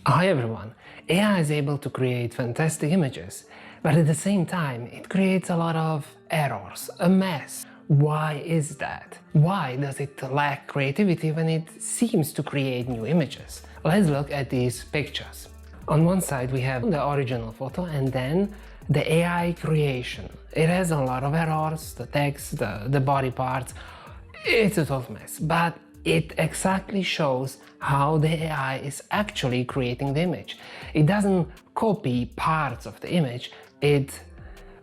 Hi everyone! AI is able to create fantastic images, but at the same time it creates a lot of errors, a mess. Why is that? Why does it lack creativity when it seems to create new images? Let's look at these pictures. On one side we have the original photo and then the AI creation. It has a lot of errors, the text, the body parts. It's a total mess, but it exactly shows how the AI is actually creating the image. It doesn't copy parts of the image, it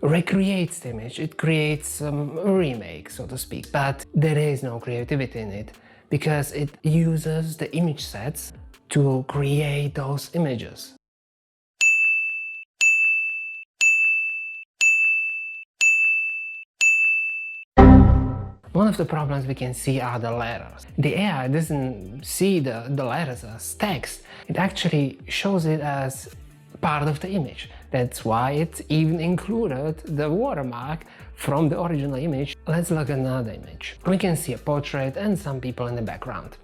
recreates the image, it creates a remake, so to speak. But there is no creativity in it, because it uses the image sets to create those images. One of the problems we can see are the letters. The AI doesn't see the letters as text, it actually shows it as part of the image. That's why it even included the watermark from the original image. Let's look at another image. We can see a portrait and some people in the background.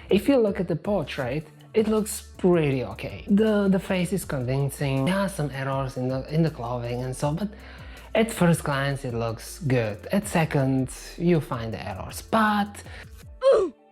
If you look at the portrait, it looks pretty okay. The face is convincing, there are some errors in the clothing and so, but at first glance it looks good. At second you find the errors. But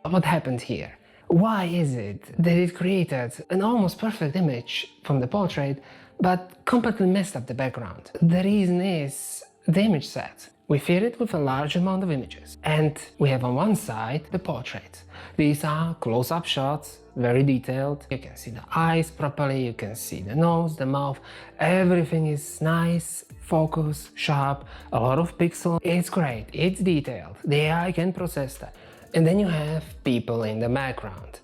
what happened here? Why is it that it created an almost perfect image from the portrait but completely messed up the background? The reason is the image set. We fill it with a large amount of images and we have on one side the portrait. These are close-up shots, very detailed. You can see the eyes properly, you can see the nose, the mouth. Everything is nice, focus, sharp, a lot of pixels. It's great, it's detailed. The AI can process that. And then you have people in the background.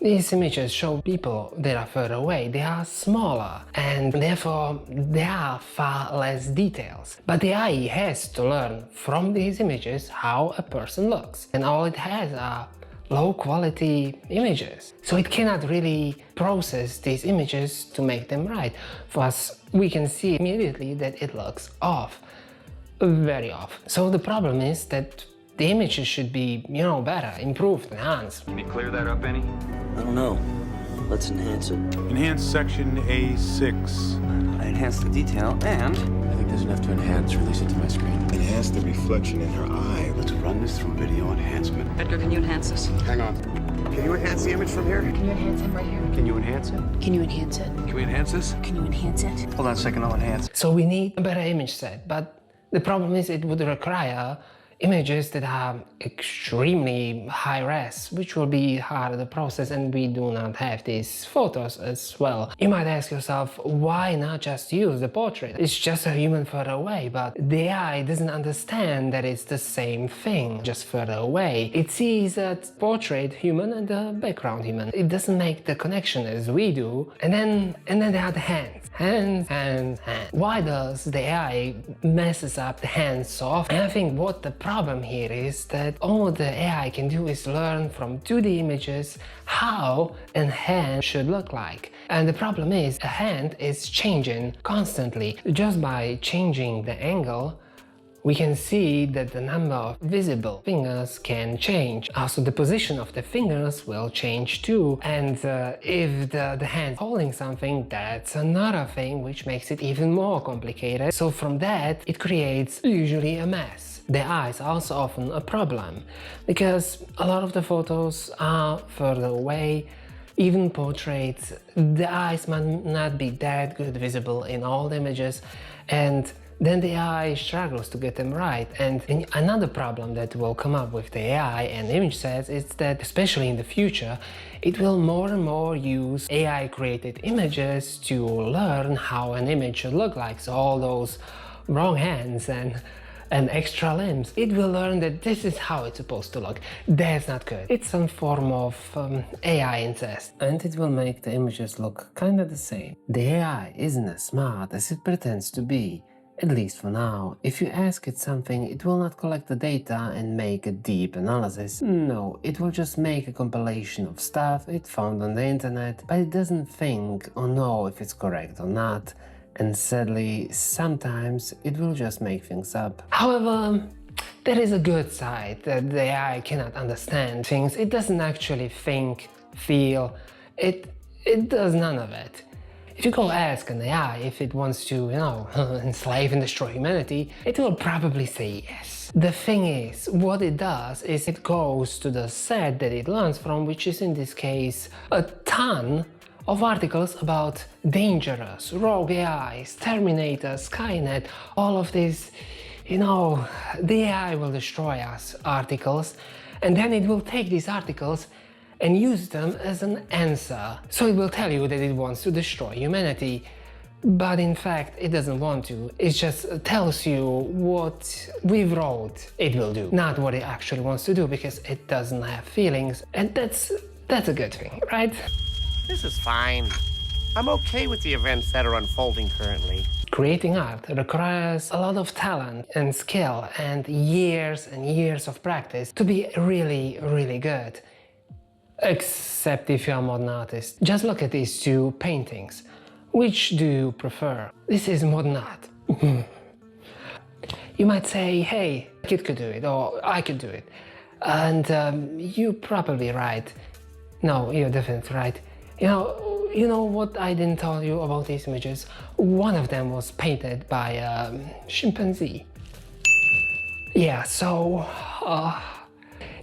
These images show people that are further away, they are smaller and therefore there are far less details. But the AI has to learn from these images how a person looks, and all it has are low quality images. So it cannot really process these images to make them right. For us, we can see immediately that it looks off, very off. So the problem is that the images should be, better, improved, enhanced. Can you clear that up any? I don't know. Let's enhance it. Enhance section A6. I enhanced the detail and... I think there's enough to enhance. Release it to my screen. Enhance the reflection in her eye. Let's run this through video enhancement. Edgar, can you enhance this? Hang on. Can you enhance the image from here? Can you enhance him right here? Can you enhance it? Can you enhance it? Can we enhance this? Can you enhance it? Hold on a second, I'll enhance. So we need a better image set, but the problem is it would require images that are extremely high res, which will be harder to process, and we do not have these photos as well. You might ask yourself, why not just use the portrait? It's just a human further away, but the AI doesn't understand that it's the same thing, just further away. It sees that portrait human and the background human. It doesn't make the connection as we do. And then there are the hands. Hands. Why does the AI messes up the hands so often? And I think what the problem here is that all the AI can do is learn from 2D images how a hand should look like. And the problem is a hand is changing constantly. Just by changing the angle, we can see that the number of visible fingers can change. Also, the position of the fingers will change too. And if the hand holding something, that's another thing which makes it even more complicated. So from that, it creates usually a mess. The eyes are also often a problem, because a lot of the photos are further away. Even portraits, the eyes might not be that good visible in all the images, and then the AI struggles to get them right. And another problem that will come up with the AI and image sets is that, especially in the future, it will more and more use AI created images to learn how an image should look like. So all those wrong hands and extra limbs, it will learn that this is how it's supposed to look. That's not good. It's some form of AI incest. And it will make the images look kind of the same. The AI isn't as smart as it pretends to be. At least for now. If you ask it something, it will not collect the data and make a deep analysis. No, it will just make a compilation of stuff it found on the internet, but it doesn't think or know if it's correct or not. And sadly, sometimes it will just make things up. However, there is a good side that the AI cannot understand things. It doesn't actually think, feel. it does none of it. If you go ask an AI if it wants to, enslave and destroy humanity, it will probably say yes. The thing is, what it does is it goes to the set that it learns from, which is in this case a ton of articles about dangerous, rogue AIs, Terminator, Skynet, all of these, the AI will destroy us articles, and then it will take these articles and use them as an answer. So it will tell you that it wants to destroy humanity, but in fact it doesn't want to. It just tells you what we wrote it will do, not what it actually wants to do, because it doesn't have feelings, and that's a good thing, right? This is fine. I'm okay with the events that are unfolding currently. Creating art requires a lot of talent and skill and years of practice to be really, really good. Except if you're a modern artist. Just look at these two paintings. Which do you prefer? This is modern art. You might say, hey, a kid could do it, or I could do it. And you're probably right. No, you're definitely right. You know what I didn't tell you about these images? One of them was painted by a chimpanzee. Yeah, so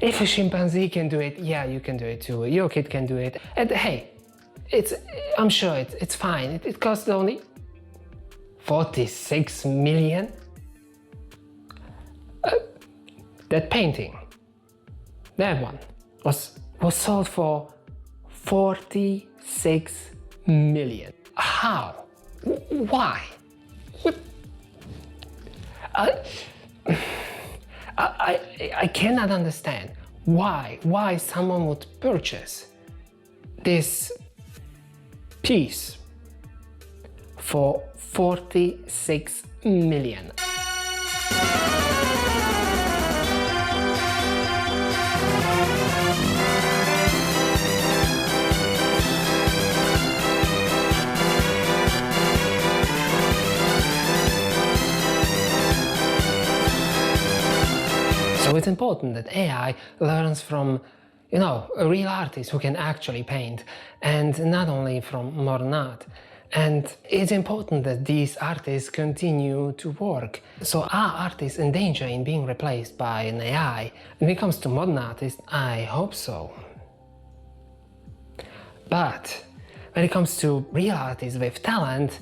if a chimpanzee can do it, yeah, you can do it too. Your kid can do it. And hey, I'm sure it's fine. It costs only 46 million. That painting, that one, was sold for 46 million. How? Why? I cannot understand why someone would purchase this piece for 46 million. So it's important that AI learns from, a real artist who can actually paint, and not only from modern art. And it's important that these artists continue to work. So are artists in danger in being replaced by an AI? When it comes to modern artists, I hope so. But when it comes to real artists with talent,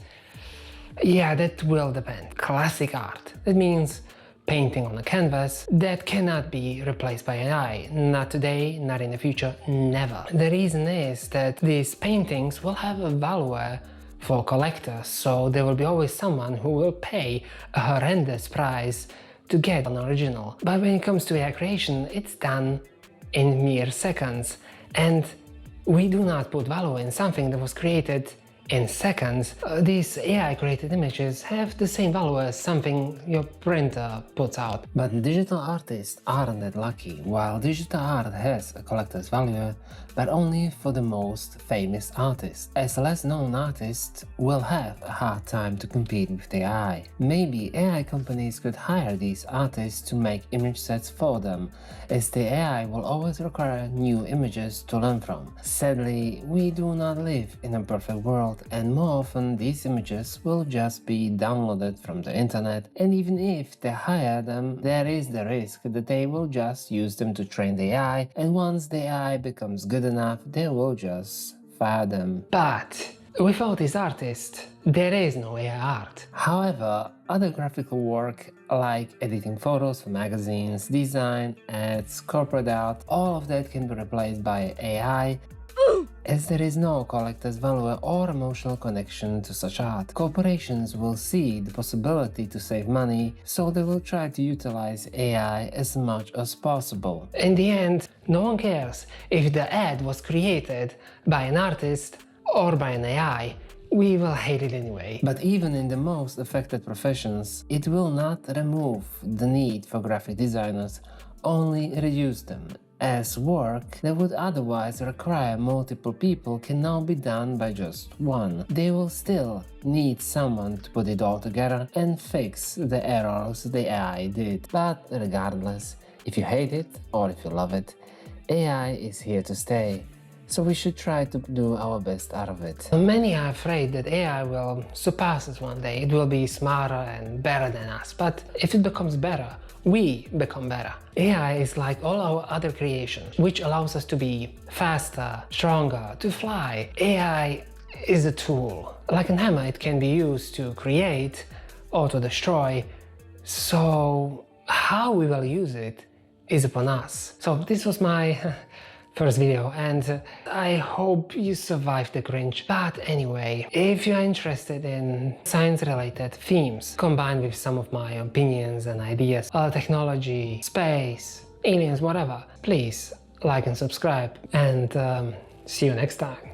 yeah, that will depend. Classic art. That means painting on a canvas that cannot be replaced by AI. Not today, not in the future, never. The reason is that these paintings will have a value for collectors, so there will be always someone who will pay a horrendous price to get an original. But when it comes to AI creation, it's done in mere seconds, and we do not put value in something that was created in seconds. These AI created images have the same value as something your printer puts out. But digital artists aren't that lucky. While digital art has a collector's value, but only for the most famous artists, as less known artists will have a hard time to compete with AI. Maybe AI companies could hire these artists to make image sets for them, as the AI will always require new images to learn from. Sadly, we do not live in a perfect world, and more often these images will just be downloaded from the internet, and even if they hire them, there is the risk that they will just use them to train the AI, and once the AI becomes good enough, they will just fire them. But without these artists, there is no AI art. However, other graphical work like editing photos for magazines, design, ads, corporate art, all of that can be replaced by AI, as there is no collector's value or emotional connection to such art. Corporations will see the possibility to save money, so they will try to utilize AI as much as possible. In the end, no one cares if the ad was created by an artist or by an AI. We will hate it anyway. But even in the most affected professions, it will not remove the need for graphic designers, only reduce them, as work that would otherwise require multiple people can now be done by just one. They will still need someone to put it all together and fix the errors the AI did. But regardless, if you hate it or if you love it, AI is here to stay. So we should try to do our best out of it. Many are afraid that AI will surpass us one day. It will be smarter and better than us. But if it becomes better, we become better. AI is like all our other creations, which allows us to be faster, stronger, to fly. AI is a tool. Like a hammer, it can be used to create or to destroy. So how we will use it is upon us. So this was my first video, and I hope you survived the cringe. But anyway, if you're interested in science-related themes combined with some of my opinions and ideas, technology, space, aliens, whatever, please like and subscribe, and see you next time.